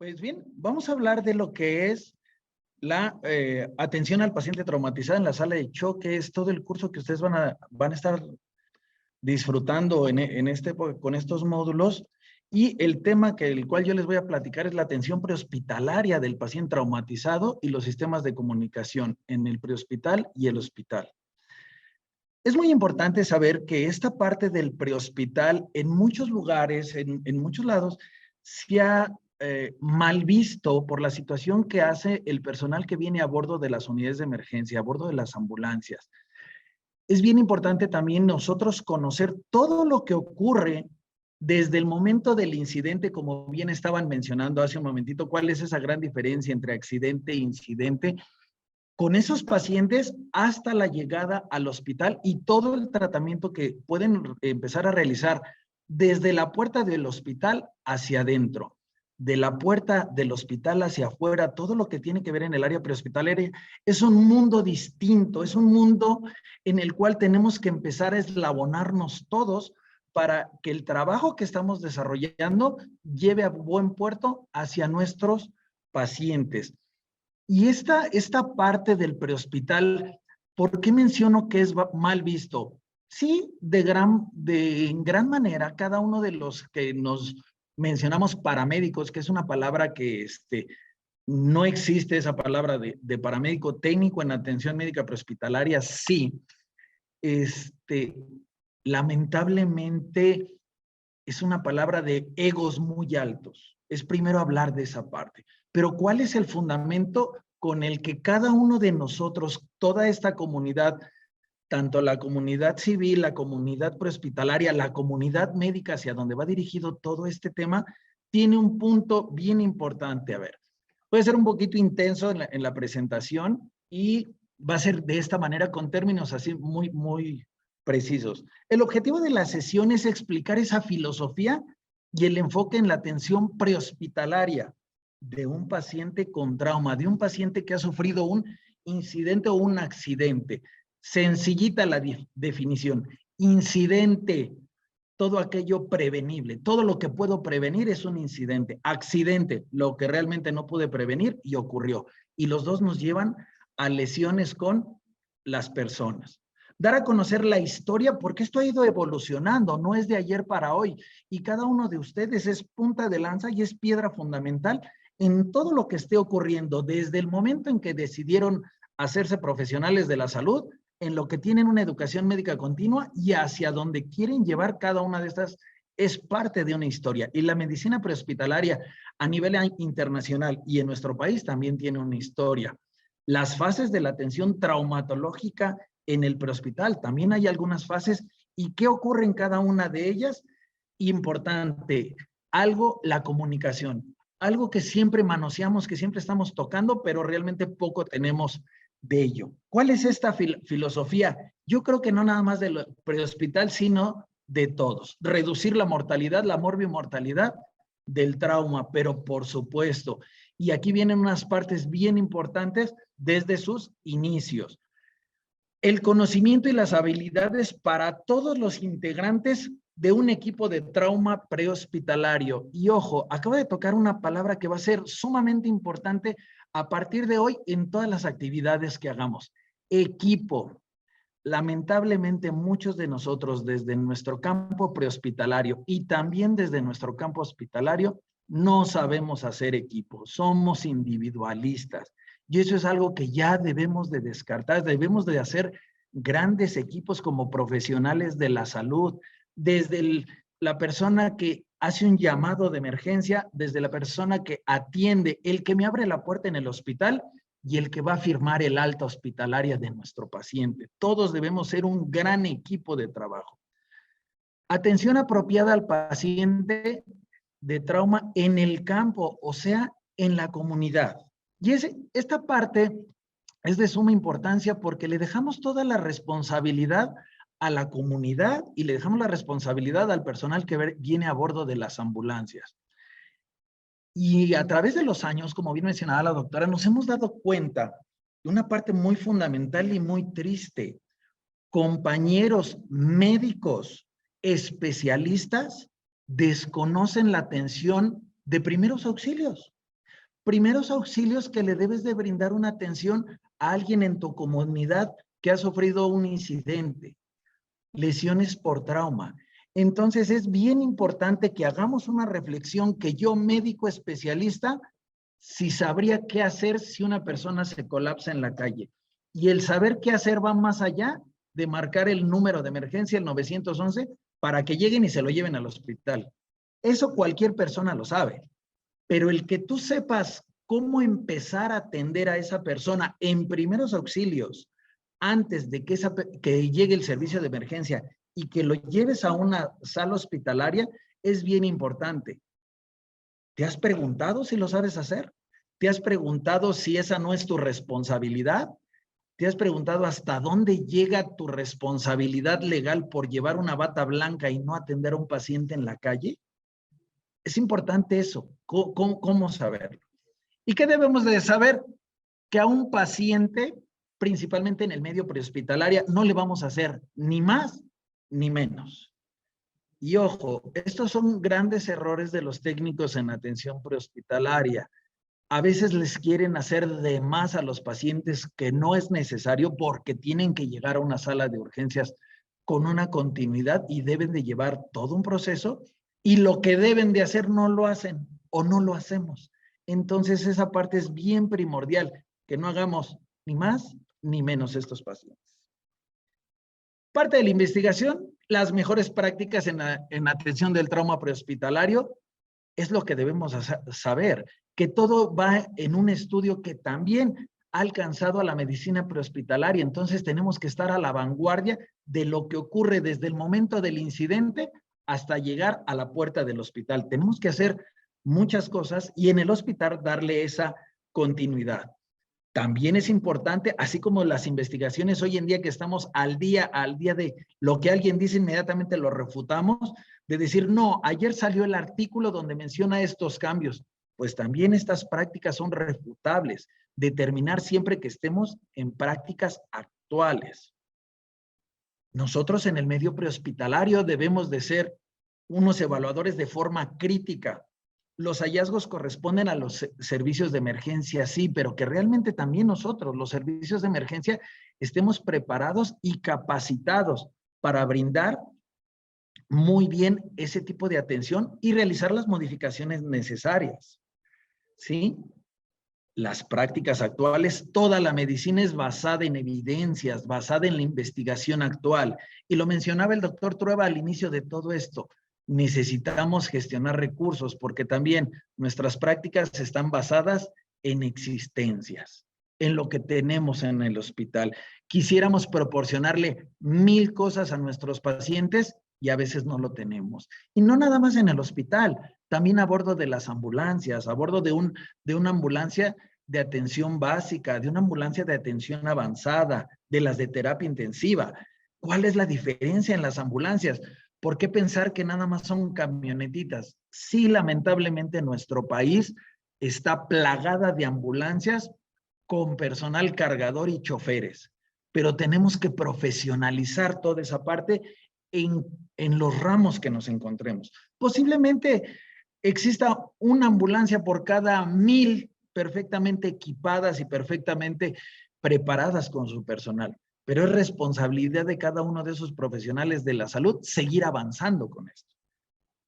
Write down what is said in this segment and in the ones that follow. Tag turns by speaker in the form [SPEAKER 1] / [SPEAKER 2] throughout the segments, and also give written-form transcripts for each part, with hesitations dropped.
[SPEAKER 1] Pues bien, vamos a hablar de lo que es la atención al paciente traumatizado en la sala de choque. Es todo el curso que ustedes van a estar disfrutando con estos módulos. Y el tema el cual yo les voy a platicar es la atención prehospitalaria del paciente traumatizado y los sistemas de comunicación en el prehospital y el hospital. Es muy importante saber que esta parte del prehospital en muchos lugares, en muchos lados, se ha mal visto por la situación que hace el personal que viene a bordo de las unidades de emergencia, a bordo de las ambulancias. Es bien importante también nosotros conocer todo lo que ocurre desde el momento del incidente, como bien estaban mencionando hace un momentito, cuál es esa gran diferencia entre accidente e incidente, con esos pacientes hasta la llegada al hospital y todo el tratamiento que pueden empezar a realizar desde la puerta del hospital hacia adentro, de la puerta del hospital hacia afuera, todo lo que tiene que ver en el área prehospitalaria es un mundo distinto, es un mundo en el cual tenemos que empezar a eslabonarnos todos para que el trabajo que estamos desarrollando lleve a buen puerto hacia nuestros pacientes. Y esta parte del prehospital, ¿por qué menciono que es mal visto? Sí, en gran manera, cada uno de los que nos mencionamos paramédicos, que es una palabra que no existe esa palabra de paramédico técnico en atención médica prehospitalaria, sí. Lamentablemente es una palabra de egos muy altos. Es primero hablar de esa parte. Pero ¿cuál es el fundamento con el que cada uno de nosotros, toda esta comunidad, tanto la comunidad civil, la comunidad prehospitalaria, la comunidad médica hacia donde va dirigido todo este tema, tiene un punto bien importante? A ver, puede ser un poquito intenso en la presentación y va a ser de esta manera con términos así muy precisos. El objetivo de la sesión es explicar esa filosofía y el enfoque en la atención prehospitalaria de un paciente con trauma, de un paciente que ha sufrido un incidente o un accidente. Sencillita la definición. Incidente, todo aquello prevenible. Todo lo que puedo prevenir es un incidente. Accidente, lo que realmente no pude prevenir y ocurrió. Y los dos nos llevan a lesiones con las personas. Dar a conocer la historia, porque esto ha ido evolucionando, no es de ayer para hoy. Y cada uno de ustedes es punta de lanza y es piedra fundamental en todo lo que esté ocurriendo, desde el momento en que decidieron hacerse profesionales de la salud, en lo que tienen una educación médica continua y hacia donde quieren llevar cada una de estas es parte de una historia. Y la medicina prehospitalaria a nivel internacional y en nuestro país también tiene una historia. Las fases de la atención traumatológica en el prehospital, también hay algunas fases. ¿Y qué ocurre en cada una de ellas? Importante, la comunicación, algo que siempre manoseamos, que siempre estamos tocando, pero realmente poco tenemos de ello. ¿Cuál es esta filosofía? Yo creo que no nada más del prehospital, sino de todos. Reducir la mortalidad, la morbimortalidad del trauma, pero por supuesto, y aquí vienen unas partes bien importantes desde sus inicios. El conocimiento y las habilidades para todos los integrantes de un equipo de trauma prehospitalario. Y ojo, acabo de tocar una palabra que va a ser sumamente importante a partir de hoy en todas las actividades que hagamos. Equipo. Lamentablemente muchos de nosotros desde nuestro campo prehospitalario y también desde nuestro campo hospitalario no sabemos hacer equipo, somos individualistas y eso es algo que ya debemos de descartar, debemos de hacer grandes equipos como profesionales de la salud, desde la persona que hace un llamado de emergencia, desde la persona que atiende, el que me abre la puerta en el hospital y el que va a firmar el alta hospitalaria de nuestro paciente. Todos debemos ser un gran equipo de trabajo. Atención apropiada al paciente de trauma en el campo, o sea, en la comunidad. Y esta parte es de suma importancia porque le dejamos toda la responsabilidad a la comunidad y le dejamos la responsabilidad al personal que viene a bordo de las ambulancias. Y a través de los años, como bien mencionaba la doctora, nos hemos dado cuenta de una parte muy fundamental y muy triste. Compañeros médicos especialistas desconocen la atención de primeros auxilios. Primeros auxilios que le debes de brindar una atención a alguien en tu comunidad que ha sufrido un incidente, lesiones por trauma. Entonces es bien importante que hagamos una reflexión que yo, médico especialista, si sabría qué hacer si una persona se colapsa en la calle. Y el saber qué hacer va más allá de marcar el número de emergencia, el 911, para que lleguen y se lo lleven al hospital. Eso cualquier persona lo sabe. Pero el que tú sepas cómo empezar a atender a esa persona en primeros auxilios antes de que llegue el servicio de emergencia y que lo lleves a una sala hospitalaria es bien importante. ¿Te has preguntado si lo sabes hacer? ¿Te has preguntado si esa no es tu responsabilidad? ¿Te has preguntado hasta dónde llega tu responsabilidad legal por llevar una bata blanca y no atender a un paciente en la calle? Es importante eso. ¿Cómo saberlo? ¿Y qué debemos de saber? Que a un paciente, principalmente en el medio prehospitalaria, no le vamos a hacer ni más ni menos. Y ojo, estos son grandes errores de los técnicos en atención prehospitalaria. A veces les quieren hacer de más a los pacientes que no es necesario porque tienen que llegar a una sala de urgencias con una continuidad y deben de llevar todo un proceso y lo que deben de hacer no lo hacen o no lo hacemos. Entonces esa parte es bien primordial, que no hagamos ni más ni menos estos pacientes. Parte de la investigación, las mejores prácticas en atención del trauma prehospitalario, es lo que debemos saber, que todo va en un estudio que también ha alcanzado a la medicina prehospitalaria. Entonces tenemos que estar a la vanguardia de lo que ocurre desde el momento del incidente hasta llegar a la puerta del hospital. Tenemos que hacer muchas cosas y en el hospital darle esa continuidad. También es importante, así como las investigaciones hoy en día que estamos al día de lo que alguien dice, inmediatamente lo refutamos, de decir, no, ayer salió el artículo donde menciona estos cambios. Pues también estas prácticas son refutables, determinar siempre que estemos en prácticas actuales. Nosotros en el medio prehospitalario debemos de ser unos evaluadores de forma crítica. Los hallazgos corresponden a los servicios de emergencia, sí, pero que realmente también nosotros, los servicios de emergencia, estemos preparados y capacitados para brindar muy bien ese tipo de atención y realizar las modificaciones necesarias, ¿sí? Las prácticas actuales, toda la medicina es basada en evidencias, basada en la investigación actual. Y lo mencionaba el doctor Trueba al inicio de todo esto. Necesitamos gestionar recursos porque también nuestras prácticas están basadas en existencias, en lo que tenemos en el hospital. Quisiéramos proporcionarle 1000 cosas a nuestros pacientes y a veces no lo tenemos. Y no nada más en el hospital, también a bordo de las ambulancias, a bordo de una ambulancia de atención básica, de una ambulancia de atención avanzada, de las de terapia intensiva. ¿Cuál es la diferencia en las ambulancias? ¿Por qué pensar que nada más son camionetitas? Sí, lamentablemente nuestro país está plagada de ambulancias con personal cargador y choferes, pero tenemos que profesionalizar toda esa parte en los ramos que nos encontremos. Posiblemente exista una ambulancia por cada 1000 perfectamente equipadas y perfectamente preparadas con su personal, pero es responsabilidad de cada uno de esos profesionales de la salud seguir avanzando con esto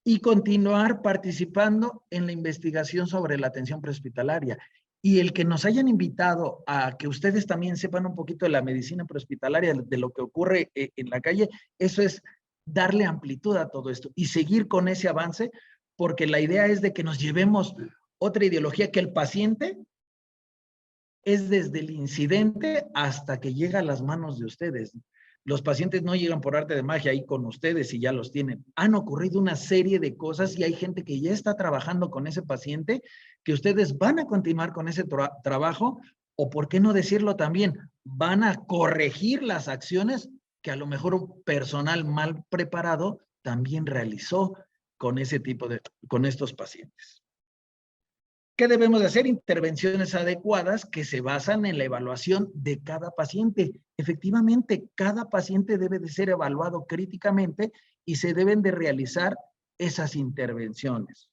[SPEAKER 1] y continuar participando en la investigación sobre la atención prehospitalaria. Y el que nos hayan invitado a que ustedes también sepan un poquito de la medicina prehospitalaria, de lo que ocurre en la calle, eso es darle amplitud a todo esto y seguir con ese avance, porque la idea es de que nos llevemos otra ideología, que el paciente es desde el incidente hasta que llega a las manos de ustedes. Los pacientes no llegan por arte de magia ahí con ustedes y ya los tienen. Han ocurrido una serie de cosas y hay gente que ya está trabajando con ese paciente, que ustedes van a continuar con ese trabajo, o por qué no decirlo también, van a corregir las acciones que a lo mejor un personal mal preparado también realizó con ese tipo con estos pacientes. ¿Qué debemos de hacer? Intervenciones adecuadas que se basan en la evaluación de cada paciente. Efectivamente, cada paciente debe de ser evaluado críticamente y se deben de realizar esas intervenciones.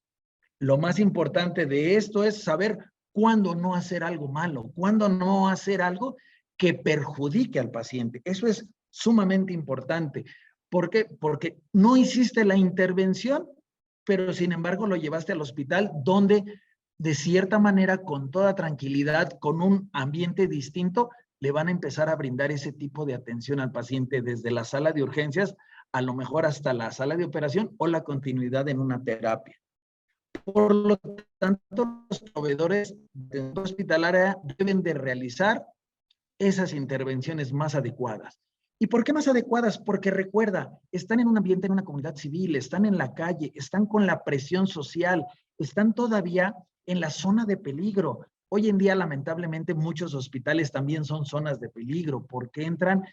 [SPEAKER 1] Lo más importante de esto es saber cuándo no hacer algo malo, cuándo no hacer algo que perjudique al paciente. Eso es sumamente importante. ¿Por qué? Porque no hiciste la intervención, pero sin embargo lo llevaste al hospital donde de cierta manera, con toda tranquilidad, con un ambiente distinto, le van a empezar a brindar ese tipo de atención al paciente desde la sala de urgencias, a lo mejor hasta la sala de operación o la continuidad en una terapia. Por lo tanto, los proveedores de hospitalaria deben de realizar esas intervenciones más adecuadas. ¿Y por qué más adecuadas? Porque recuerda, están en un ambiente, en una comunidad civil, están en la calle, están con la presión social, están todavía en la zona de peligro. Hoy en día, lamentablemente, muchos hospitales también son zonas de peligro porque entran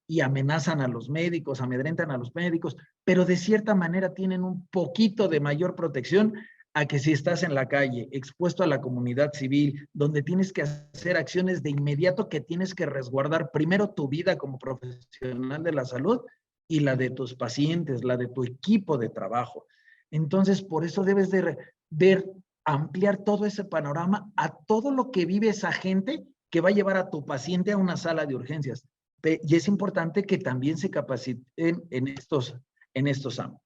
[SPEAKER 1] y amenazan a los médicos, amedrentan a los médicos, pero de cierta manera tienen un poquito de mayor protección a que si estás en la calle, expuesto a la comunidad civil, donde tienes que hacer acciones de inmediato, que tienes que resguardar primero tu vida como profesional de la salud y la de tus pacientes, la de tu equipo de trabajo. Entonces, por eso debes de ver, ampliar todo ese panorama a todo lo que vive esa gente que va a llevar a tu paciente a una sala de urgencias. Y es importante que también se capaciten en estos ámbitos.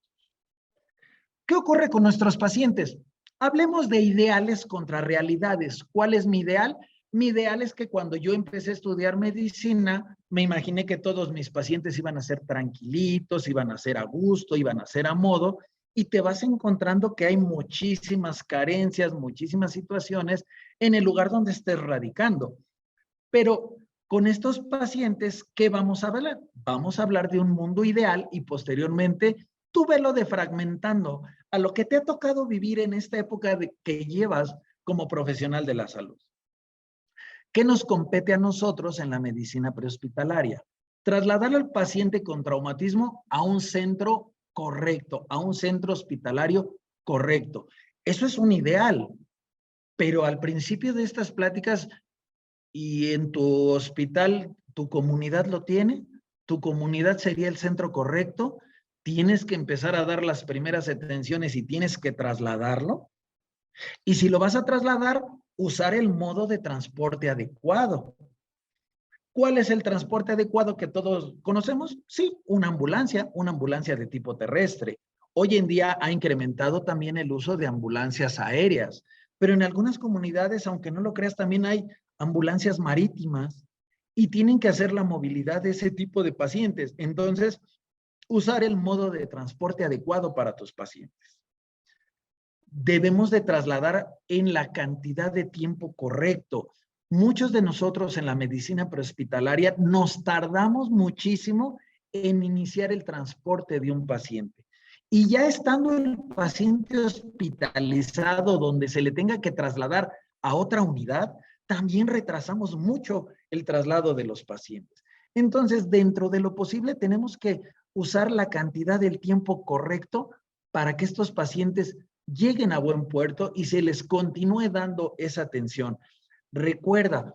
[SPEAKER 1] ¿Qué ocurre con nuestros pacientes? Hablemos de ideales contra realidades. ¿Cuál es mi ideal? Mi ideal es que cuando yo empecé a estudiar medicina, me imaginé que todos mis pacientes iban a ser tranquilitos, iban a ser a gusto, iban a ser a modo, y te vas encontrando que hay muchísimas carencias, muchísimas situaciones en el lugar donde estés radicando. Pero con estos pacientes, ¿qué vamos a hablar? Vamos a hablar de un mundo ideal y posteriormente tú velo defragmentando a lo que te ha tocado vivir en esta época que llevas como profesional de la salud. ¿Qué nos compete a nosotros en la medicina prehospitalaria? Trasladar al paciente con traumatismo a un centro correcto, a un centro hospitalario correcto. Eso es un ideal, pero al principio de estas pláticas, ¿y en tu hospital tu comunidad lo tiene? ¿Tu comunidad sería el centro correcto? Tienes que empezar a dar las primeras atenciones y tienes que trasladarlo. Y si lo vas a trasladar, usar el modo de transporte adecuado. ¿Cuál es el transporte adecuado que todos conocemos? Sí, una ambulancia de tipo terrestre. Hoy en día ha incrementado también el uso de ambulancias aéreas, pero en algunas comunidades, aunque no lo creas, también hay ambulancias marítimas y tienen que hacer la movilidad de ese tipo de pacientes. Entonces, usar el modo de transporte adecuado para tus pacientes. Debemos de trasladar en la cantidad de tiempo correcto. Muchos de nosotros en la medicina prehospitalaria nos tardamos muchísimo en iniciar el transporte de un paciente. Y ya estando el paciente hospitalizado donde se le tenga que trasladar a otra unidad, también retrasamos mucho el traslado de los pacientes. Entonces, dentro de lo posible, tenemos que usar la cantidad del tiempo correcto para que estos pacientes lleguen a buen puerto y se les continúe dando esa atención. Recuerda,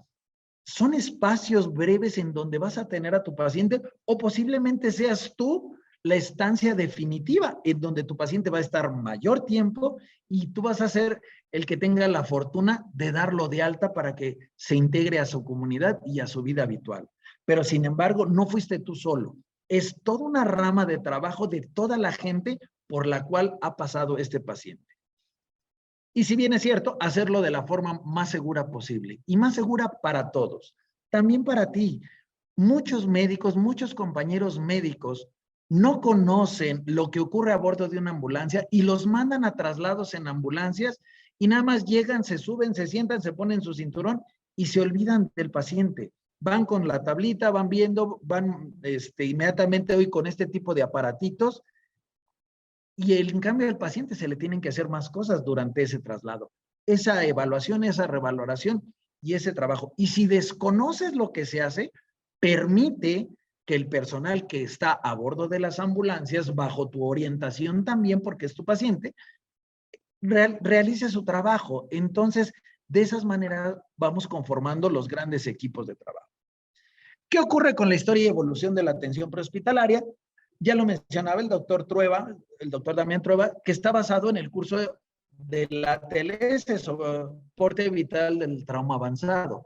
[SPEAKER 1] son espacios breves en donde vas a tener a tu paciente o posiblemente seas tú la estancia definitiva en donde tu paciente va a estar mayor tiempo y tú vas a ser el que tenga la fortuna de darlo de alta para que se integre a su comunidad y a su vida habitual. Pero sin embargo, no fuiste tú solo. Es toda una rama de trabajo de toda la gente por la cual ha pasado este paciente. Y si bien es cierto, hacerlo de la forma más segura posible y más segura para todos, también para ti. Muchos médicos, muchos compañeros médicos no conocen lo que ocurre a bordo de una ambulancia y los mandan a traslados en ambulancias y nada más llegan, se suben, se sientan, se ponen su cinturón y se olvidan del paciente. Van con la tablita, van viendo, van inmediatamente hoy con este tipo de aparatitos y en cambio al paciente se le tienen que hacer más cosas durante ese traslado. Esa evaluación, esa revaloración y ese trabajo. Y si desconoces lo que se hace, permite que el personal que está a bordo de las ambulancias, bajo tu orientación también, porque es tu paciente, realice su trabajo. Entonces, de esas maneras vamos conformando los grandes equipos de trabajo. ¿Qué ocurre con la historia y evolución de la atención prehospitalaria? Ya lo mencionaba el doctor Trueba, el doctor Damián Trueba, que está basado en el curso de la TLS, soporte vital del trauma avanzado.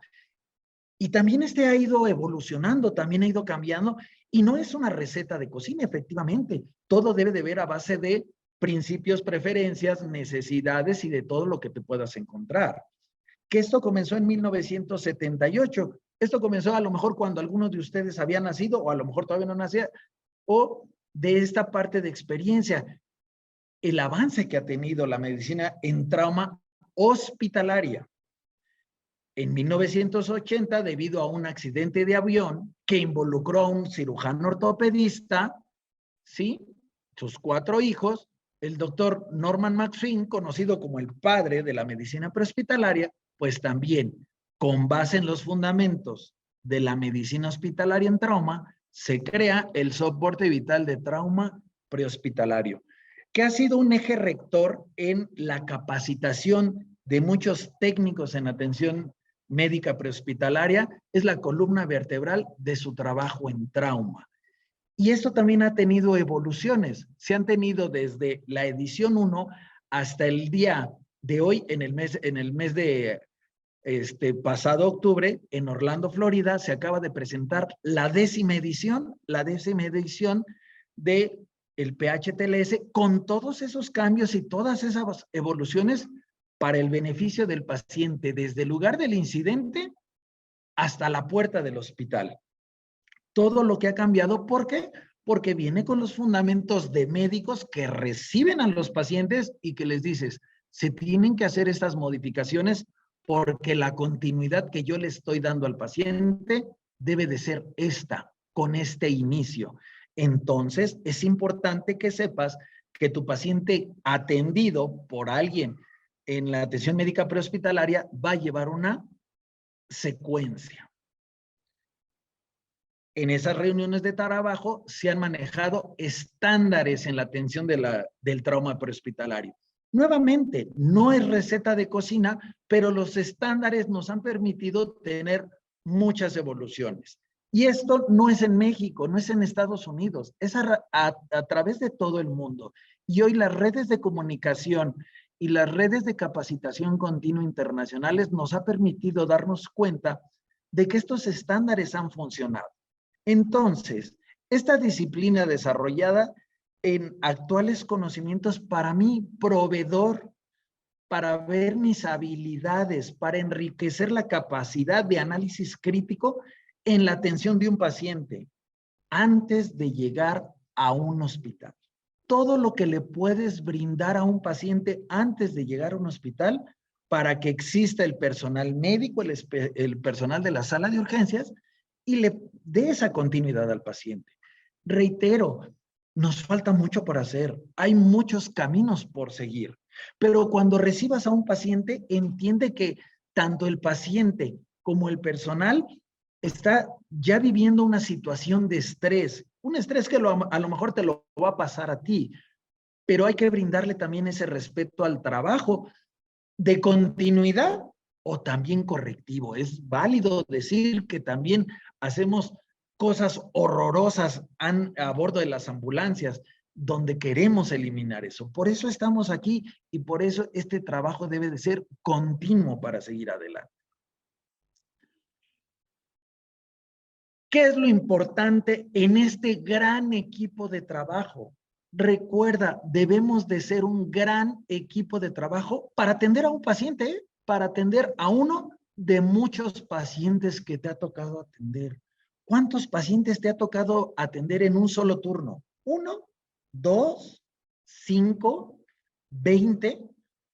[SPEAKER 1] Y también este ha ido evolucionando, también ha ido cambiando, y no es una receta de cocina, efectivamente. Todo debe de ver a base de principios, preferencias, necesidades y de todo lo que te puedas encontrar. Que esto comenzó en 1978. Esto comenzó a lo mejor cuando algunos de ustedes habían nacido, o a lo mejor todavía no nacían, o de esta parte de experiencia. El avance que ha tenido la medicina en trauma hospitalaria. En 1980, debido a un accidente de avión que involucró a un cirujano ortopedista, ¿sí? Sus 4 hijos, el doctor Norman Maxwell, conocido como el padre de la medicina prehospitalaria, pues también, con base en los fundamentos de la medicina hospitalaria en trauma, se crea el soporte vital de trauma prehospitalario, que ha sido un eje rector en la capacitación de muchos técnicos en atención médica prehospitalaria, es la columna vertebral de su trabajo en trauma. Y esto también ha tenido evoluciones. Se han tenido desde la edición 1 hasta el día de hoy, en el mes de pasado octubre, en Orlando, Florida, se acaba de presentar la 10ª edición de el PHTLS, con todos esos cambios y todas esas evoluciones para el beneficio del paciente, desde el lugar del incidente hasta la puerta del hospital. Todo lo que ha cambiado, ¿por qué? Porque viene con los fundamentos de médicos que reciben a los pacientes y que les dices, se tienen que hacer estas modificaciones porque la continuidad que yo le estoy dando al paciente debe de ser esta, con este inicio. Entonces, es importante que sepas que tu paciente atendido por alguien en la atención médica prehospitalaria va a llevar una secuencia. En esas reuniones de trabajo se han manejado estándares en la atención del trauma prehospitalario. Nuevamente, no es receta de cocina, pero los estándares nos han permitido tener muchas evoluciones. Y esto no es en México, no es en Estados Unidos, es a través de todo el mundo. Y hoy las redes de comunicación y las redes de capacitación continua internacionales nos ha permitido darnos cuenta de que estos estándares han funcionado. Entonces, esta disciplina desarrollada en actuales conocimientos, para mí, proveedor para ver mis habilidades, para enriquecer la capacidad de análisis crítico en la atención de un paciente antes de llegar a un hospital. Todo lo que le puedes brindar a un paciente antes de llegar a un hospital para que exista el personal médico, el personal de la sala de urgencias, y le dé esa continuidad al paciente. Reitero, nos falta mucho por hacer. Hay muchos caminos por seguir. Pero cuando recibas a un paciente, entiende que tanto el paciente como el personal está ya viviendo una situación de estrés. Un estrés que a lo mejor te lo va a pasar a ti. Pero hay que brindarle también ese respeto al trabajo de continuidad o también correctivo. Es válido decir que también hacemos cosas horrorosas a bordo de las ambulancias, donde queremos eliminar eso. Por eso estamos aquí y por eso este trabajo debe de ser continuo para seguir adelante. ¿Qué es lo importante en este gran equipo de trabajo? Recuerda, debemos de ser un gran equipo de trabajo para atender a un paciente, para atender a uno de muchos pacientes que te ha tocado atender. ¿Cuántos pacientes te ha tocado atender en un solo turno? ¿1, 2, 5, 20?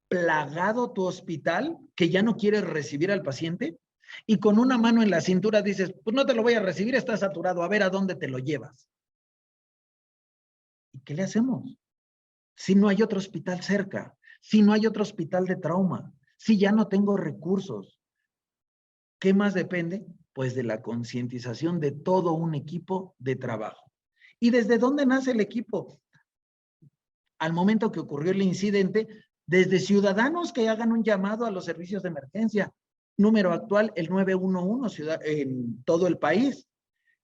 [SPEAKER 1] ¿Plagado tu hospital que ya no quieres recibir al paciente? Y con una mano en la cintura dices, pues no te lo voy a recibir, está saturado, a ver a dónde te lo llevas. ¿Y qué le hacemos? Si no hay otro hospital cerca, si no hay otro hospital de trauma, si ya no tengo recursos, ¿qué más depende? Pues de la concientización de todo un equipo de trabajo. ¿Y desde dónde nace el equipo? Al momento que ocurrió el incidente, desde ciudadanos que hagan un llamado a los servicios de emergencia. Número actual, el 911 en todo el país.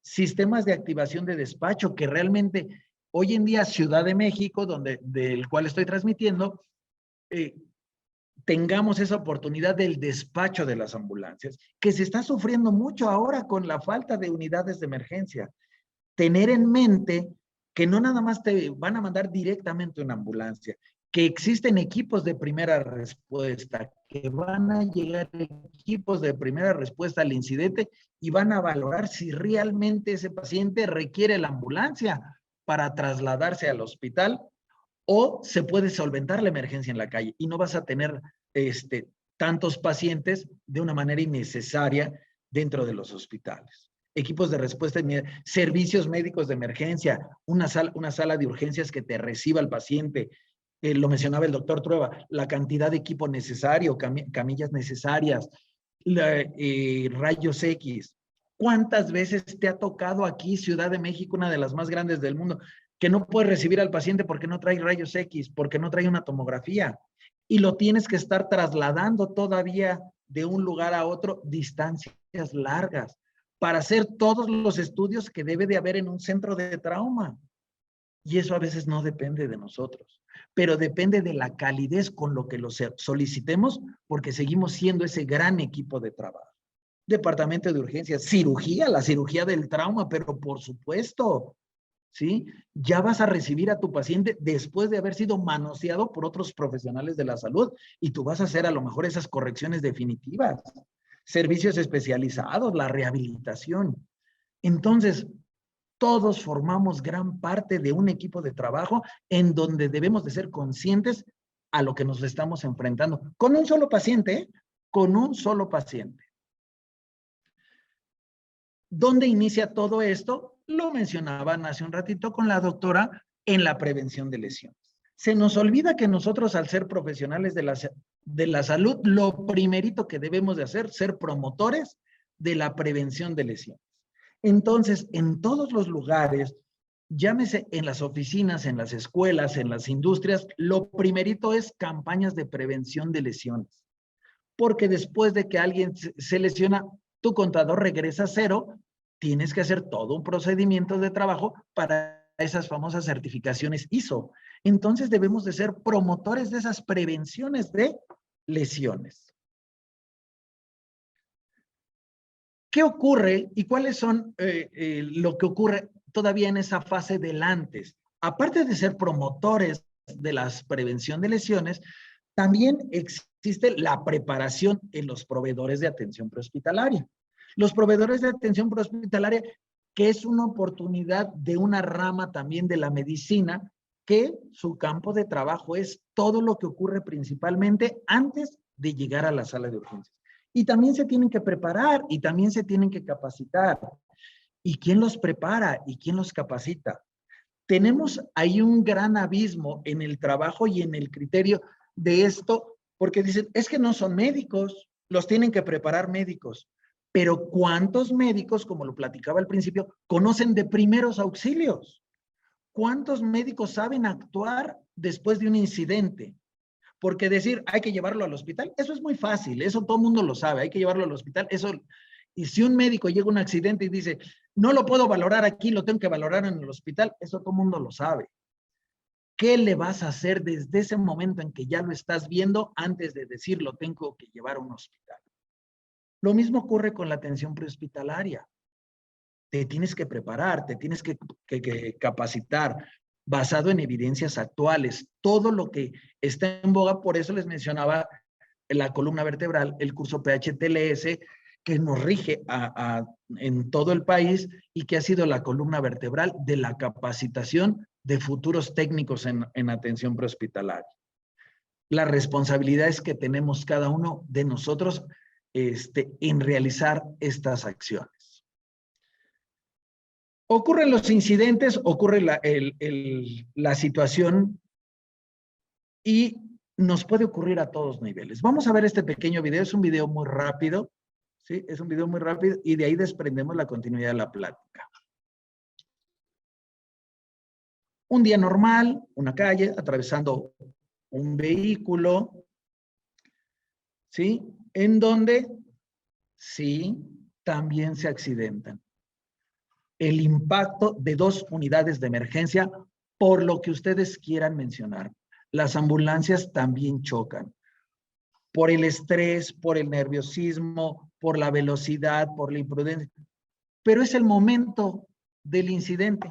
[SPEAKER 1] Sistemas de activación de despacho que realmente hoy en día Ciudad de México, del cual estoy transmitiendo, tengamos esa oportunidad del despacho de las ambulancias, que se está sufriendo mucho ahora con la falta de unidades de emergencia. Tener en mente que no nada más te van a mandar directamente una ambulancia, que existen equipos de primera respuesta, que van a llegar equipos de primera respuesta al incidente y van a valorar si realmente ese paciente requiere la ambulancia para trasladarse al hospital o se puede solventar la emergencia en la calle y no vas a tener tantos pacientes de una manera innecesaria dentro de los hospitales. Equipos de respuesta, servicios médicos de emergencia, una sala de urgencias que te reciba el paciente. Lo mencionaba el doctor Trueba, la cantidad de equipo necesario, camillas necesarias, rayos X. ¿Cuántas veces te ha tocado aquí, Ciudad de México, una de las más grandes del mundo, que no puedes recibir al paciente porque no trae rayos X, porque no trae una tomografía? Y lo tienes que estar trasladando todavía de un lugar a otro, distancias largas, para hacer todos los estudios que debe de haber en un centro de trauma. Y eso a veces no depende de nosotros, pero depende de la calidez con lo que lo solicitemos, porque seguimos siendo ese gran equipo de trabajo. Departamento de urgencias, cirugía, la cirugía del trauma, pero por supuesto, ¿sí? Ya vas a recibir a tu paciente después de haber sido manoseado por otros profesionales de la salud y tú vas a hacer a lo mejor esas correcciones definitivas. Servicios especializados, la rehabilitación. Entonces, todos formamos gran parte de un equipo de trabajo en donde debemos de ser conscientes a lo que nos estamos enfrentando. Con un solo paciente, ¿eh? Con un solo paciente. ¿Dónde inicia todo esto? Lo mencionaban hace un ratito con la doctora en la prevención de lesiones. Se nos olvida que nosotros, al ser profesionales de la salud, lo primerito que debemos de hacer, ser promotores de la prevención de lesiones. Entonces, en todos los lugares, llámese en las oficinas, en las escuelas, en las industrias, lo primerito es campañas de prevención de lesiones. Porque después de que alguien se lesiona, tu contador regresa a cero, tienes que hacer todo un procedimiento de trabajo para esas famosas certificaciones ISO. Entonces debemos de ser promotores de esas prevenciones de lesiones. ¿Qué ocurre y cuáles son lo que ocurre todavía en esa fase del antes? Aparte de ser promotores de la prevención de lesiones, también existe la preparación en los proveedores de atención prehospitalaria. Los proveedores de atención prehospitalaria, que es una oportunidad de una rama también de la medicina, que su campo de trabajo es todo lo que ocurre principalmente antes de llegar a la sala de urgencias. Y también se tienen que preparar y también se tienen que capacitar. ¿Y quién los prepara y quién los capacita? Tenemos ahí un gran abismo en el trabajo y en el criterio de esto, porque dicen, es que no son médicos, los tienen que preparar médicos. Pero ¿cuántos médicos, como lo platicaba al principio, conocen de primeros auxilios? ¿Cuántos médicos saben actuar después de un incidente? Porque decir, hay que llevarlo al hospital, eso es muy fácil, eso todo el mundo lo sabe, hay que llevarlo al hospital, eso. Y si un médico llega a un accidente y dice, no lo puedo valorar aquí, lo tengo que valorar en el hospital, eso todo el mundo lo sabe. ¿Qué le vas a hacer desde ese momento en que ya lo estás viendo antes de decir, lo tengo que llevar a un hospital? Lo mismo ocurre con la atención prehospitalaria. Te tienes que preparar, te tienes que capacitar basado en evidencias actuales. Todo lo que está en boga, por eso les mencionaba la columna vertebral, el curso PHTLS, que nos rige en todo el país y que ha sido la columna vertebral de la capacitación de futuros técnicos en atención prehospitalaria. Las responsabilidades que tenemos cada uno de nosotros en realizar estas acciones. Ocurren los incidentes, ocurre la situación y nos puede ocurrir a todos niveles. Vamos a ver este pequeño video, es un video muy rápido, ¿sí? Es un video muy rápido y de ahí desprendemos la continuidad de la plática. Un día normal, una calle, atravesando un vehículo, ¿sí? En donde, sí, también se accidentan. El impacto de 2 unidades de emergencia, por lo que ustedes quieran mencionar. Las ambulancias también chocan. por el estrés, por el nerviosismo, por la velocidad, por la imprudencia. Pero es el momento del incidente.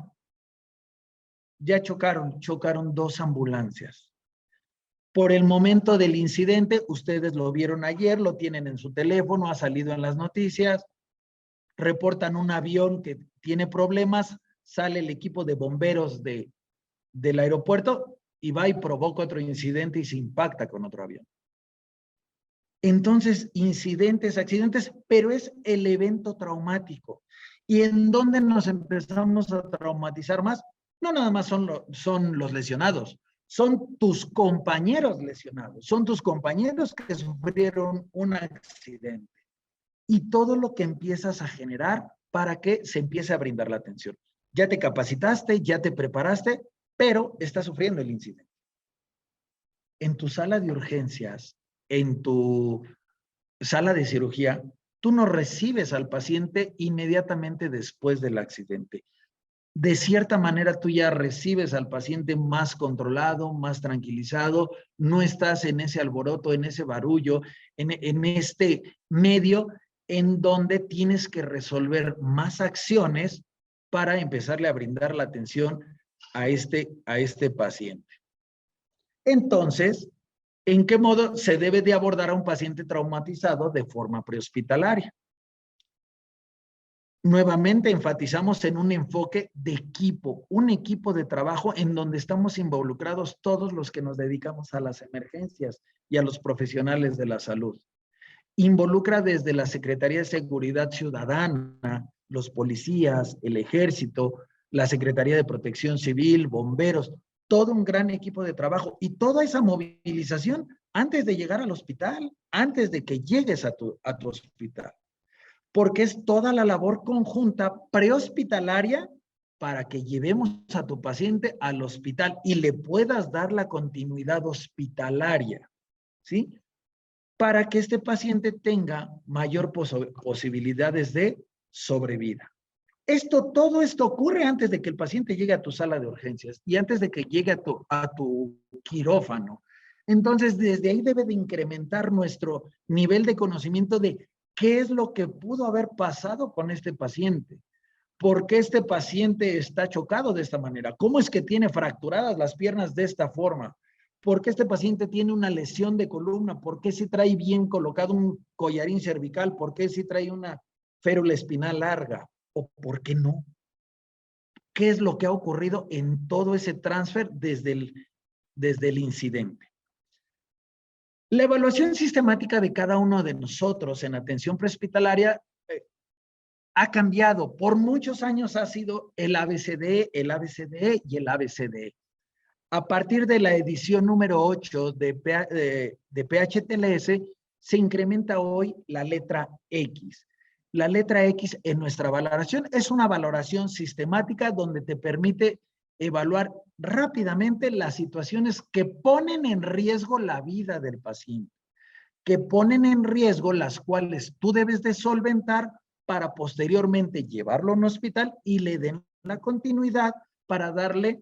[SPEAKER 1] Ya chocaron 2 ambulancias. Por el momento del incidente, ustedes lo vieron ayer, lo tienen en su teléfono, ha salido en las noticias, reportan un avión que tiene problemas, sale el equipo de bomberos del aeropuerto y va y provoca otro incidente y se impacta con otro avión. Entonces, incidentes, accidentes, pero es el evento traumático. ¿Y en dónde nos empezamos a traumatizar más? No nada más son los lesionados, son tus compañeros lesionados, son tus compañeros que sufrieron un accidente. Y todo lo que empiezas a generar para que se empiece a brindar la atención. Ya te capacitaste, ya te preparaste, pero está sufriendo el incidente. En tu sala de urgencias, en tu sala de cirugía, tú no recibes al paciente inmediatamente después del accidente. De cierta manera, tú ya recibes al paciente más controlado, más tranquilizado, no estás en ese alboroto, en ese barullo, en este medio en donde tienes que resolver más acciones para empezarle a brindar la atención a este paciente. Entonces, ¿en qué modo se debe de abordar a un paciente traumatizado de forma prehospitalaria? Nuevamente enfatizamos en un enfoque de equipo, un equipo de trabajo en donde estamos involucrados todos los que nos dedicamos a las emergencias y a los profesionales de la salud. Involucra desde la Secretaría de Seguridad Ciudadana, los policías, el ejército, la Secretaría de Protección Civil, bomberos, todo un gran equipo de trabajo y toda esa movilización antes de llegar al hospital, antes de que llegues a tu hospital. Porque es toda la labor conjunta prehospitalaria para que llevemos a tu paciente al hospital y le puedas dar la continuidad hospitalaria, ¿sí? Para que este paciente tenga mayor posibilidades de sobrevida. Todo esto ocurre antes de que el paciente llegue a tu sala de urgencias y antes de que llegue a tu quirófano. Entonces, desde ahí debe de incrementar nuestro nivel de conocimiento de qué es lo que pudo haber pasado con este paciente. ¿Por qué este paciente está chocado de esta manera? ¿Cómo es que tiene fracturadas las piernas de esta forma? ¿Por qué este paciente tiene una lesión de columna? ¿Por qué si trae bien colocado un collarín cervical? ¿Por qué si trae una férula espinal larga? ¿O por qué no? ¿Qué es lo que ha ocurrido en todo ese transfer desde el incidente? La evaluación sistemática de cada uno de nosotros en atención prehospitalaria ha cambiado. Por muchos años ha sido el ABCD, el ABCD y el ABCD. A partir de la edición número 8 de PHTLS, se incrementa hoy la letra X. La letra X en nuestra valoración es una valoración sistemática donde te permite evaluar rápidamente las situaciones que ponen en riesgo la vida del paciente, que ponen en riesgo las cuales tú debes de solventar para posteriormente llevarlo a un hospital y le den la continuidad para darle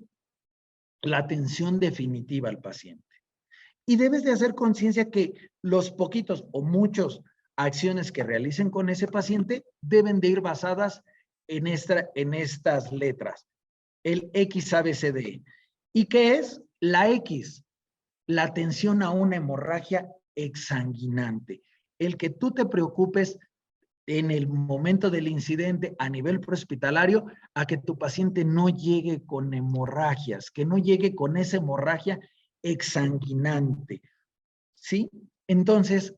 [SPEAKER 1] la atención definitiva al paciente. Y debes de hacer conciencia que los poquitos o muchos acciones que realicen con ese paciente deben de ir basadas en estas letras. El XABCD. ¿Y qué es? La X, la atención a una hemorragia exsanguinante. El que tú te preocupes en el momento del incidente a nivel prehospitalario a que tu paciente no llegue con hemorragias, que no llegue con esa hemorragia exsanguinante, ¿sí? Entonces,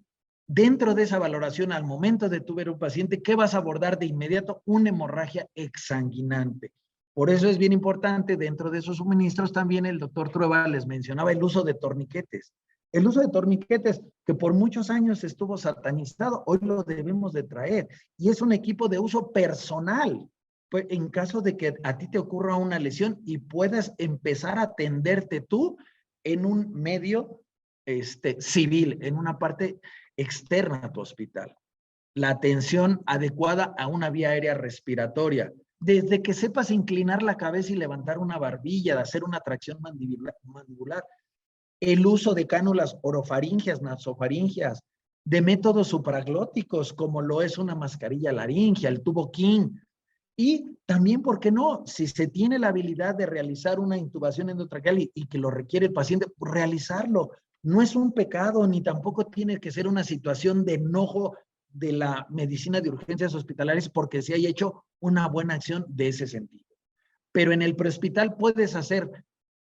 [SPEAKER 1] dentro de esa valoración, al momento de tu ver un paciente, ¿qué vas a abordar de inmediato? Una hemorragia exsanguinante. Por eso es bien importante, dentro de esos suministros, también el doctor Trueba les mencionaba el uso de torniquetes. El uso de torniquetes, que por muchos años estuvo satanizado, hoy lo debemos de traer. Y es un equipo de uso personal. Pues en caso de que a ti te ocurra una lesión y puedas empezar a atenderte tú en un medio civil, en una parte externa a tu hospital. La atención adecuada a una vía aérea respiratoria. Desde que sepas inclinar la cabeza y levantar una barbilla, de hacer una tracción mandibular, el uso de cánulas orofaringeas, nasofaringeas, de métodos supraglóticos, como lo es una mascarilla laringea, el tubo King. Y también, ¿por qué no? Si se tiene la habilidad de realizar una intubación endotraqueal y que lo requiere el paciente, pues realizarlo. No es un pecado, ni tampoco tiene que ser una situación de enojo de la medicina de urgencias hospitalarias porque se haya hecho una buena acción de ese sentido. Pero en el prehospital puedes hacer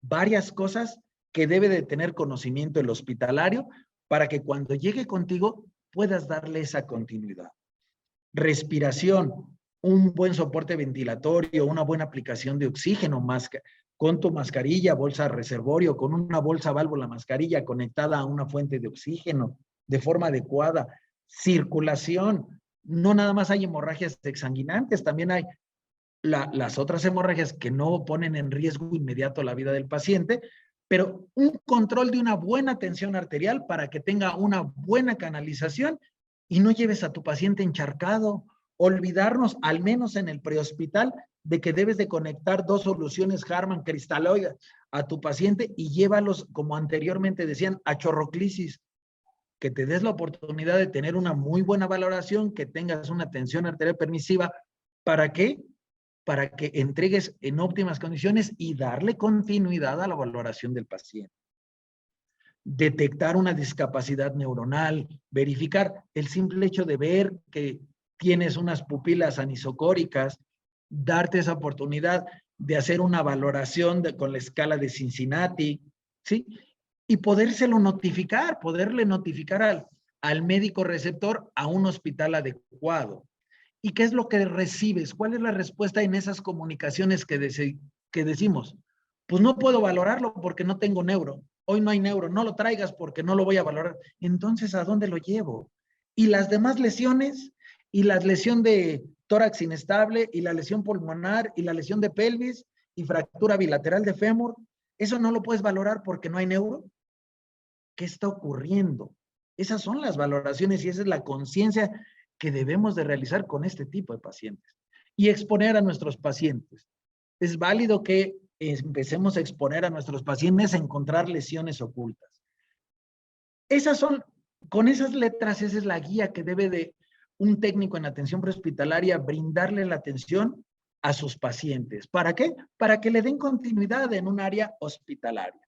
[SPEAKER 1] varias cosas que debe de tener conocimiento el hospitalario para que cuando llegue contigo puedas darle esa continuidad. Respiración, un buen soporte ventilatorio, una buena aplicación de oxígeno, con tu mascarilla, bolsa reservorio, con una bolsa válvula mascarilla conectada a una fuente de oxígeno de forma adecuada. Circulación, no nada más hay hemorragias exsanguinantes, también hay las otras hemorragias que no ponen en riesgo inmediato la vida del paciente, pero un control de una buena tensión arterial para que tenga una buena canalización y no lleves a tu paciente encharcado. Olvidarnos, al menos en el prehospital, de que debes de conectar 2 soluciones Harman cristaloides a tu paciente y llévalos, como anteriormente decían, a chorroclisis. Que te des la oportunidad de tener una muy buena valoración, que tengas una tensión arterial permisiva. ¿Para qué? Para que entregues en óptimas condiciones y darle continuidad a la valoración del paciente. Detectar una discapacidad neuronal, verificar el simple hecho de ver que tienes unas pupilas anisocóricas, darte esa oportunidad de hacer una valoración con la escala de Cincinnati, ¿sí? Y podérselo notificar, poderle notificar al médico receptor a un hospital adecuado. ¿Y qué es lo que recibes? ¿Cuál es la respuesta en esas comunicaciones que decimos? Pues no puedo valorarlo porque no tengo neuro. Hoy no hay neuro, no lo traigas porque no lo voy a valorar. Entonces, ¿a dónde lo llevo? Y las demás lesiones, y la lesión de tórax inestable, y la lesión pulmonar, y la lesión de pelvis, y fractura bilateral de fémur, ¿eso no lo puedes valorar porque no hay neuro? ¿Qué está ocurriendo? Esas son las valoraciones y esa es la conciencia que debemos de realizar con este tipo de pacientes. Y exponer a nuestros pacientes. Es válido que empecemos a exponer a nuestros pacientes a encontrar lesiones ocultas. Esas son, con esas letras, esa es la guía que debe de un técnico en atención prehospitalaria brindarle la atención a sus pacientes. ¿Para qué? Para que le den continuidad en un área hospitalaria.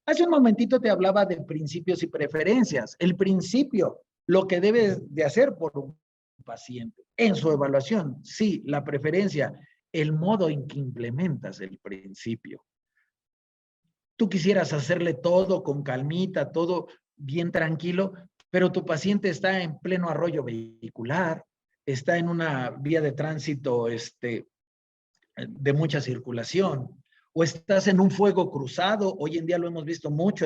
[SPEAKER 1] Hace un momentito te hablaba de principios y preferencias. El principio, lo que debes de hacer por un paciente en su evaluación. Sí, la preferencia, el modo en que implementas el principio. Tú quisieras hacerle todo con calmita, todo bien tranquilo, pero tu paciente está en pleno arroyo vehicular, está en una vía de tránsito de mucha circulación, o estás en un fuego cruzado. Hoy en día lo hemos visto mucho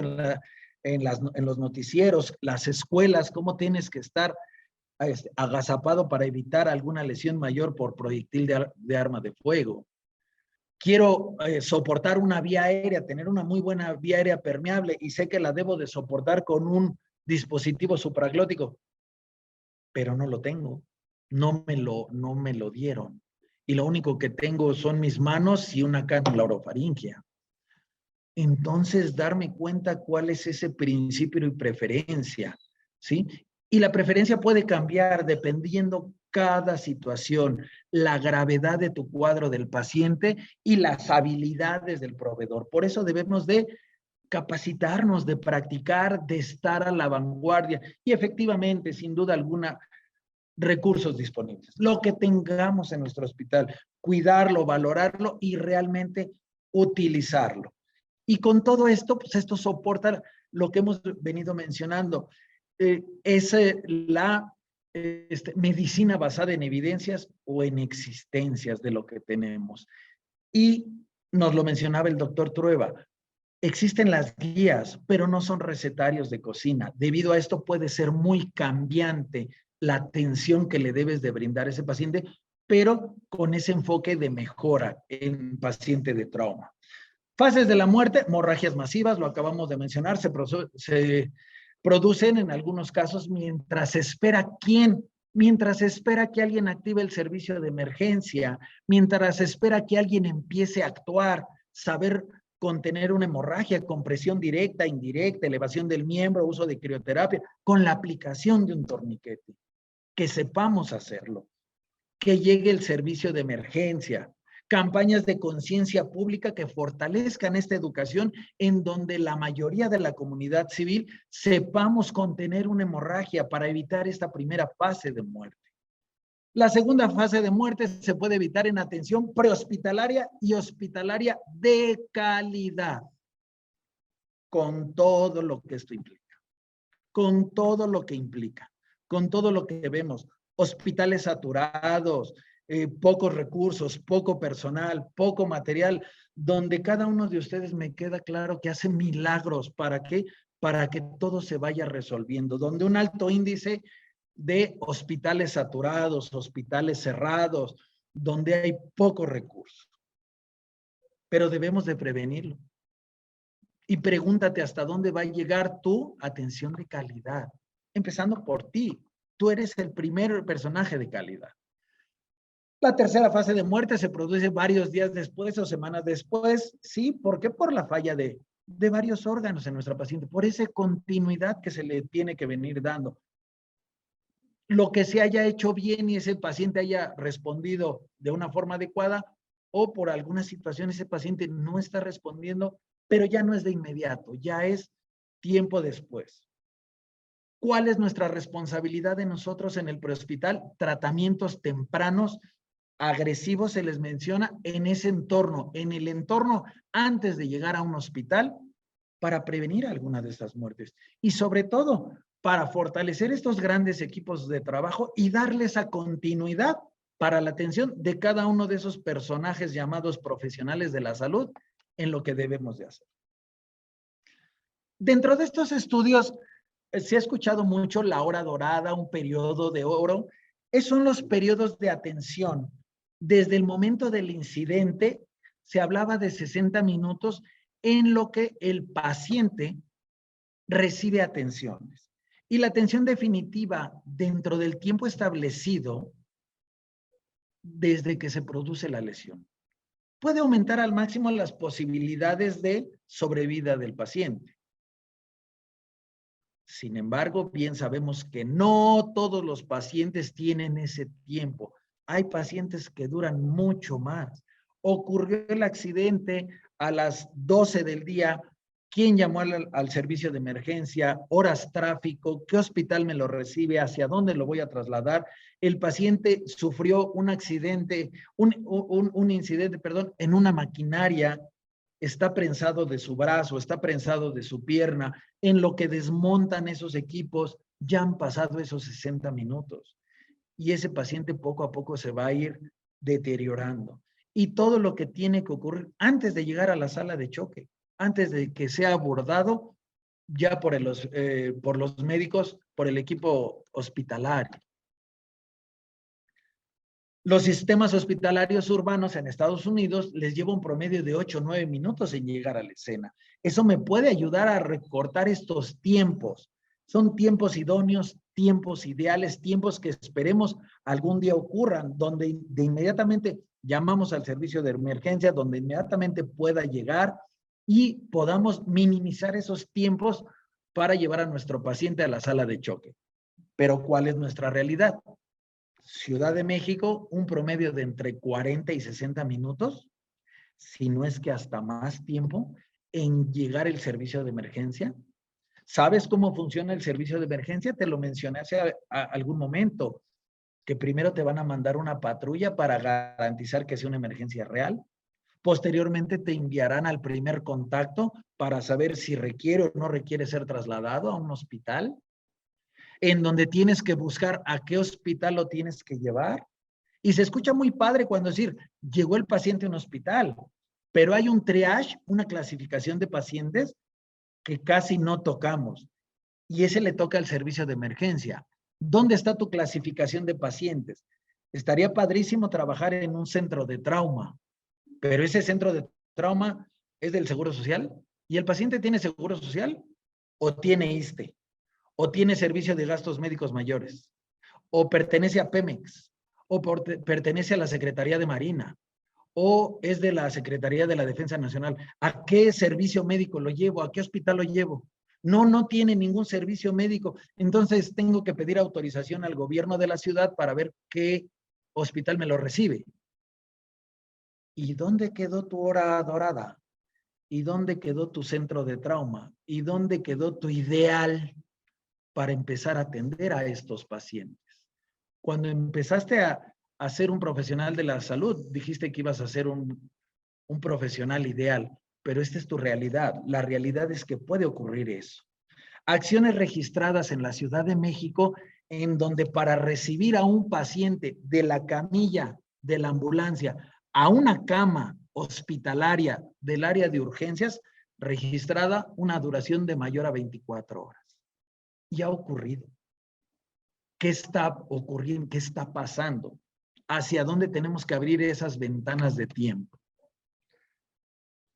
[SPEAKER 1] en los noticieros, las escuelas, cómo tienes que estar agazapado para evitar alguna lesión mayor por proyectil de arma de fuego. Quiero soportar una vía aérea, tener una muy buena vía aérea permeable y sé que la debo de soportar con un dispositivo supraglótico, pero no lo tengo, no me lo dieron. Y lo único que tengo son mis manos y una cánula orofaringea. Entonces, darme cuenta cuál es ese principio y preferencia, ¿sí? Y la preferencia puede cambiar dependiendo cada situación, la gravedad de tu cuadro del paciente y las habilidades del proveedor. Por eso debemos de capacitarnos, de practicar, de estar a la vanguardia y efectivamente, sin duda alguna, recursos disponibles. Lo que tengamos en nuestro hospital, cuidarlo, valorarlo y realmente utilizarlo. Y con todo esto, pues esto soporta lo que hemos venido mencionando. Es la medicina basada en evidencias o en existencias de lo que tenemos. Y nos lo mencionaba el doctor Trueba, existen las guías, pero no son recetarios de cocina. Debido a esto puede ser muy cambiante la atención que le debes de brindar a ese paciente, pero con ese enfoque de mejora en paciente de trauma. Fases de la muerte, hemorragias masivas, lo acabamos de mencionar, se producen en algunos casos mientras espera que alguien active el servicio de emergencia, mientras espera que alguien empiece a actuar, saber contener una hemorragia con presión directa, indirecta, elevación del miembro, uso de crioterapia, con la aplicación de un torniquete. Que sepamos hacerlo. Que llegue el servicio de emergencia, campañas de conciencia pública que fortalezcan esta educación en donde la mayoría de la comunidad civil sepamos contener una hemorragia para evitar esta primera fase de muerte. La segunda fase de muerte se puede evitar en atención prehospitalaria y hospitalaria de calidad, con todo lo que esto implica, con todo lo que implica, con todo lo que vemos, hospitales saturados, pocos recursos, poco personal, poco material, donde cada uno de ustedes me queda claro que hace milagros. ¿Para qué? Para que todo se vaya resolviendo, donde un alto índice de hospitales saturados, hospitales cerrados, donde hay pocos recursos. Pero debemos de prevenirlo. Y pregúntate hasta dónde va a llegar tu atención de calidad, empezando por ti. Tú eres el primer personaje de calidad. La tercera fase de muerte se produce varios días después o semanas después. ¿Sí? ¿Por qué? Por la falla de varios órganos en nuestra paciente, por esa continuidad que se le tiene que venir dando. Lo que se haya hecho bien y ese paciente haya respondido de una forma adecuada, o por alguna situación ese paciente no está respondiendo, pero ya no es de inmediato, ya es tiempo después. ¿Cuál es nuestra responsabilidad de nosotros en el prehospital? Tratamientos tempranos, agresivos, se les menciona en ese entorno, en el entorno antes de llegar a un hospital, para prevenir alguna de estas muertes. Y sobre todo, para fortalecer estos grandes equipos de trabajo y darles esa continuidad para la atención de cada uno de esos personajes llamados profesionales de la salud en lo que debemos de hacer. Dentro de estos estudios, se ha escuchado mucho la hora dorada, un periodo de oro. Esos son los periodos de atención. Desde el momento del incidente, se hablaba de 60 minutos en lo que el paciente recibe atenciones. Y la atención definitiva dentro del tiempo establecido desde que se produce la lesión puede aumentar al máximo las posibilidades de sobrevida del paciente. Sin embargo, bien sabemos que no todos los pacientes tienen ese tiempo. Hay pacientes que duran mucho más. Ocurrió el accidente a las 12 del día. ¿Quién llamó al servicio de emergencia? Horas tráfico, ¿qué hospital me lo recibe? ¿Hacia dónde lo voy a trasladar? El paciente sufrió un accidente, un incidente, perdón, en una maquinaria, está prensado de su brazo, está prensado de su pierna, en lo que desmontan esos equipos, ya han pasado esos 60 minutos. Y ese paciente poco a poco se va a ir deteriorando. Y todo lo que tiene que ocurrir antes de llegar a la sala de choque, antes de que sea abordado ya por los médicos, por el equipo hospitalario. Los sistemas hospitalarios urbanos en Estados Unidos les lleva un promedio de 8 o 9 minutos en llegar a la escena. Eso me puede ayudar a recortar estos tiempos. Son tiempos idóneos, tiempos ideales, tiempos que esperemos algún día ocurran, donde de inmediatamente llamamos al servicio de emergencia, donde inmediatamente pueda llegar y podamos minimizar esos tiempos para llevar a nuestro paciente a la sala de choque. Pero ¿cuál es nuestra realidad? Ciudad de México, un promedio de entre 40 y 60 minutos, si no es que hasta más tiempo, en llegar el servicio de emergencia. ¿Sabes cómo funciona el servicio de emergencia? Te lo mencioné hace algún momento, que primero te van a mandar una patrulla para garantizar que sea una emergencia real. Posteriormente te enviarán al primer contacto para saber si requiere o no requiere ser trasladado a un hospital, en donde tienes que buscar a qué hospital lo tienes que llevar. Y se escucha muy padre cuando decir, llegó el paciente a un hospital, pero hay un triage, una clasificación de pacientes que casi no tocamos. Y ese le toca al servicio de emergencia. ¿Dónde está tu clasificación de pacientes? Estaría padrísimo trabajar en un centro de trauma, pero ese centro de trauma es del Seguro Social. ¿Y el paciente tiene Seguro Social o tiene ISSSTE? ¿O tiene servicio de gastos médicos mayores? ¿O pertenece a Pemex? ¿O pertenece a la Secretaría de Marina? o es de la Secretaría de la Defensa Nacional. ¿A qué servicio médico lo llevo? ¿A qué hospital lo llevo? No, no tiene ningún servicio médico. Entonces tengo que pedir autorización al gobierno de la ciudad para ver qué hospital me lo recibe. ¿Y dónde quedó tu hora dorada? ¿Y dónde quedó tu centro de trauma? ¿Y dónde quedó tu ideal para empezar a atender a estos pacientes? Cuando empezaste a ser un profesional de la salud, dijiste que ibas a ser un profesional ideal, pero esta es tu realidad. La realidad es que puede ocurrir eso. Acciones registradas en la Ciudad de México en donde para recibir a un paciente de la camilla de la ambulancia a una cama hospitalaria del área de urgencias, registrada una duración de mayor a 24 horas. Y ha ocurrido. ¿Qué está ocurriendo? ¿Qué está pasando? ¿Hacia dónde tenemos que abrir esas ventanas de tiempo?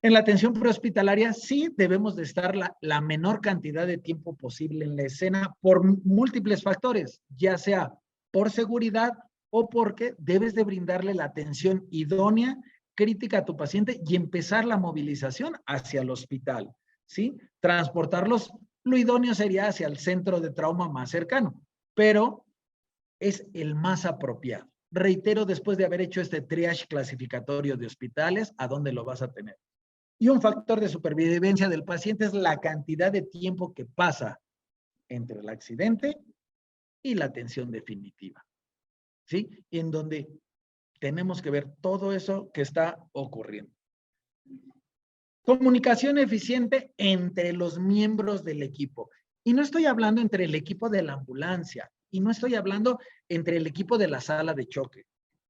[SPEAKER 1] En la atención prehospitalaria sí debemos de estar la menor cantidad de tiempo posible en la escena por múltiples factores, ya sea por seguridad o porque debes de brindarle la atención idónea, crítica a tu paciente y empezar la movilización hacia el hospital, ¿sí? Transportarlos, lo idóneo sería hacia el centro de trauma más cercano, pero es el más apropiado. Reitero, después de haber hecho este triage clasificatorio de hospitales, ¿a dónde lo vas a tener? Y un factor de supervivencia del paciente es la cantidad de tiempo que pasa entre el accidente y la atención definitiva, ¿sí? En donde tenemos que ver todo eso que está ocurriendo. Comunicación eficiente entre los miembros del equipo. Y no estoy hablando entre el equipo de la ambulancia, y no estoy hablando entre el equipo de la sala de choque.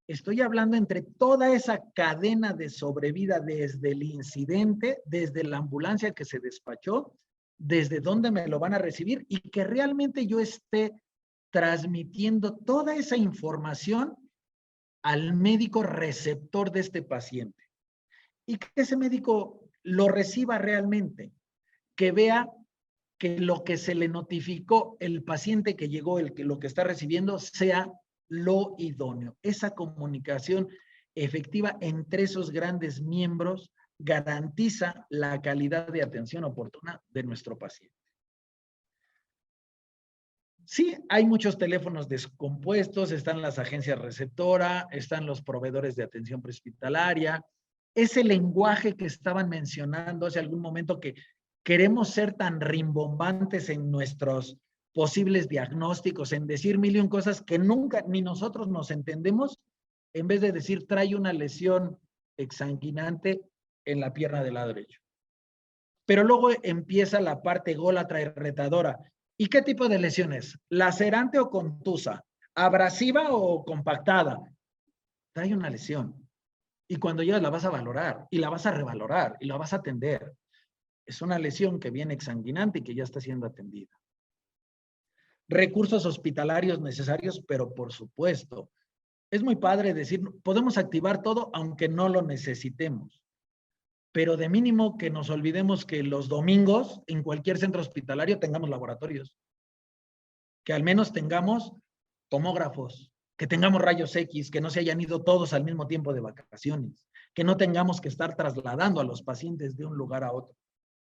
[SPEAKER 1] Estoy hablando entre toda esa cadena de sobrevida desde el incidente, desde la ambulancia que se despachó, desde dónde me lo van a recibir y que realmente yo esté transmitiendo toda esa información al médico receptor de este paciente. Y que ese médico lo reciba realmente, que vea que lo que se le notificó el paciente que llegó, lo que está recibiendo, sea lo idóneo. Esa comunicación efectiva entre esos grandes miembros garantiza la calidad de atención oportuna de nuestro paciente. Sí, hay muchos teléfonos descompuestos, están las agencias receptoras, están los proveedores de atención prehospitalaria. Ese lenguaje que estaban mencionando hace algún momento, que queremos ser tan rimbombantes en nuestros posibles diagnósticos, en decir mil y un cosas que nunca ni nosotros nos entendemos, en vez de decir trae una lesión exsanguinante en la pierna del lado derecho. Pero luego empieza la parte ególatra y retadora. ¿Y qué tipo de lesiones? ¿Lacerante o contusa? ¿Abrasiva o compactada? Trae una lesión. Y cuando llegas la vas a valorar, y la vas a revalorar, y la vas a atender. Es una lesión que viene exsanguinante y que ya está siendo atendida. Recursos hospitalarios necesarios, pero por supuesto. Es muy padre decir, podemos activar todo aunque no lo necesitemos. Pero de mínimo que nos olvidemos que los domingos en cualquier centro hospitalario tengamos laboratorios, que al menos tengamos tomógrafos, que tengamos rayos X, que no se hayan ido todos al mismo tiempo de vacaciones, que no tengamos que estar trasladando a los pacientes de un lugar a otro,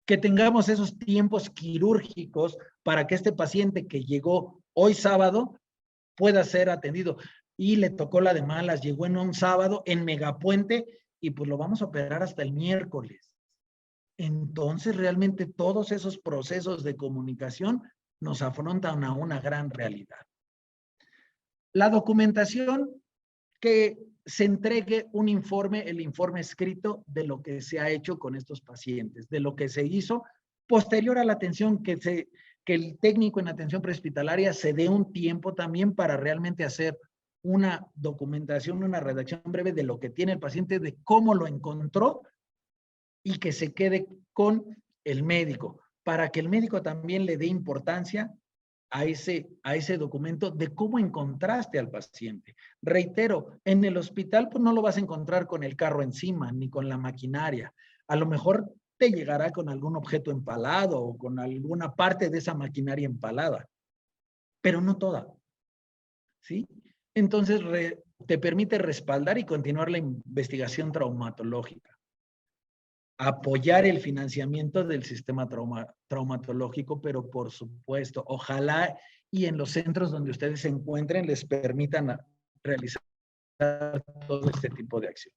[SPEAKER 1] que tengamos esos tiempos quirúrgicos para que este paciente que llegó hoy sábado pueda ser atendido. Y le tocó la de malas, llegó en un sábado en Megapuente y pues lo vamos a operar hasta el miércoles. Entonces, realmente todos esos procesos de comunicación nos afrontan a una gran realidad. La documentación, que se entregue un informe, el informe escrito de lo que se ha hecho con estos pacientes, de lo que se hizo posterior a la atención, que el técnico en atención prehospitalaria se dé un tiempo también para realmente hacer una documentación, una redacción breve de lo que tiene el paciente, de cómo lo encontró, y que se quede con el médico, para que el médico también le dé importancia a ese documento de cómo encontraste al paciente. Reitero, en el hospital pues no lo vas a encontrar con el carro encima, ni con la maquinaria. A lo mejor te llegará con algún objeto empalado o con alguna parte de esa maquinaria empalada, pero no toda, ¿sí? Entonces, te permite respaldar y continuar la investigación traumatológica, apoyar el financiamiento del sistema traumatológico, pero por supuesto, ojalá y en los centros donde ustedes se encuentren les permitan realizar todo este tipo de acción.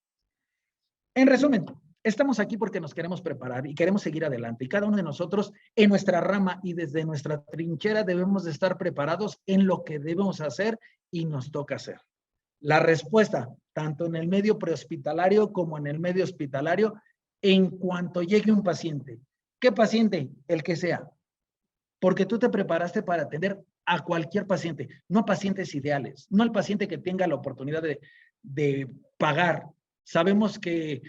[SPEAKER 1] En resumen, estamos aquí porque nos queremos preparar y queremos seguir adelante. Y cada uno de nosotros en nuestra rama y desde nuestra trinchera debemos de estar preparados en lo que debemos hacer y nos toca hacer. La respuesta, tanto en el medio prehospitalario como en el medio hospitalario, en cuanto llegue un paciente. ¿Qué paciente? El que sea. Porque tú te preparaste para atender a cualquier paciente, no a pacientes ideales, no al paciente que tenga la oportunidad de pagar. Sabemos que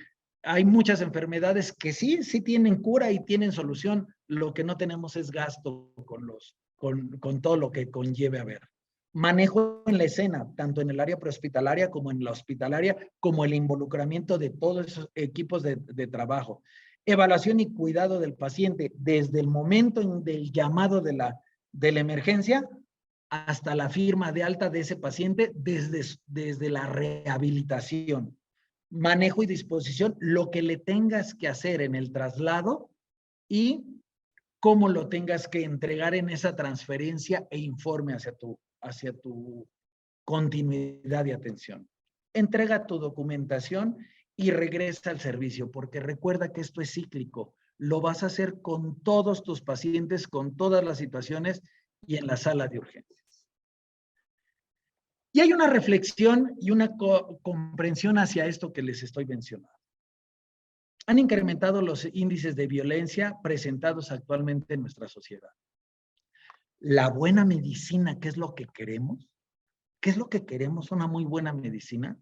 [SPEAKER 1] hay muchas enfermedades que sí tienen cura y tienen solución. Lo que no tenemos es gasto con todo lo que conlleve haber. Manejo en la escena, tanto en el área prehospitalaria como en la hospitalaria, como el involucramiento de todos esos equipos de trabajo. Evaluación y cuidado del paciente desde el momento del llamado de la emergencia hasta la firma de alta de ese paciente desde la rehabilitación. Manejo y disposición, lo que le tengas que hacer en el traslado y cómo lo tengas que entregar en esa transferencia e informe hacia tu continuidad de atención. Entrega tu documentación y regresa al servicio, porque recuerda que esto es cíclico. Lo vas a hacer con todos tus pacientes, con todas las situaciones y en la sala de urgencias. Y hay una reflexión y una comprensión hacia esto que les estoy mencionando. Han incrementado los índices de violencia presentados actualmente en nuestra sociedad. La buena medicina, ¿qué es lo que queremos? ¿Qué es lo que queremos? Una muy buena medicina.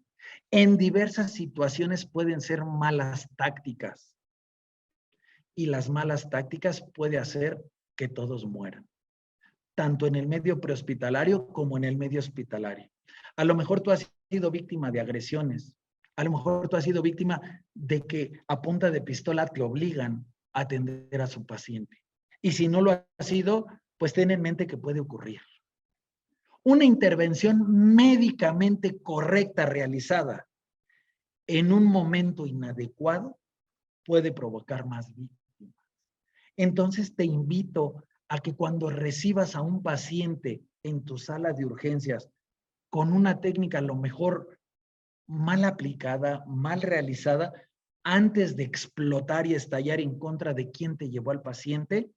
[SPEAKER 1] En diversas situaciones pueden ser malas tácticas. Y las malas tácticas puede hacer que todos mueran. Tanto en el medio prehospitalario como en el medio hospitalario. A lo mejor tú has sido víctima de agresiones. A lo mejor tú has sido víctima de que a punta de pistola te obligan a atender a su paciente. Y si no lo has sido, pues ten en mente que puede ocurrir. Una intervención médicamente correcta realizada en un momento inadecuado puede provocar más víctimas. Entonces te invito a que cuando recibas a un paciente en tu sala de urgencias con una técnica a lo mejor mal aplicada, mal realizada, antes de explotar y estallar en contra de quien te llevó al paciente,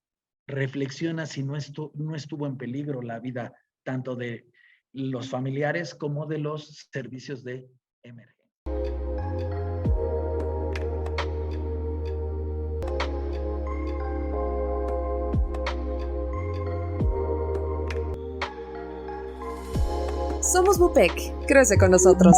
[SPEAKER 1] reflexiona si no estuvo en peligro la vida tanto de los familiares como de los servicios de emergencia.
[SPEAKER 2] Somos Bupec, crece con nosotros.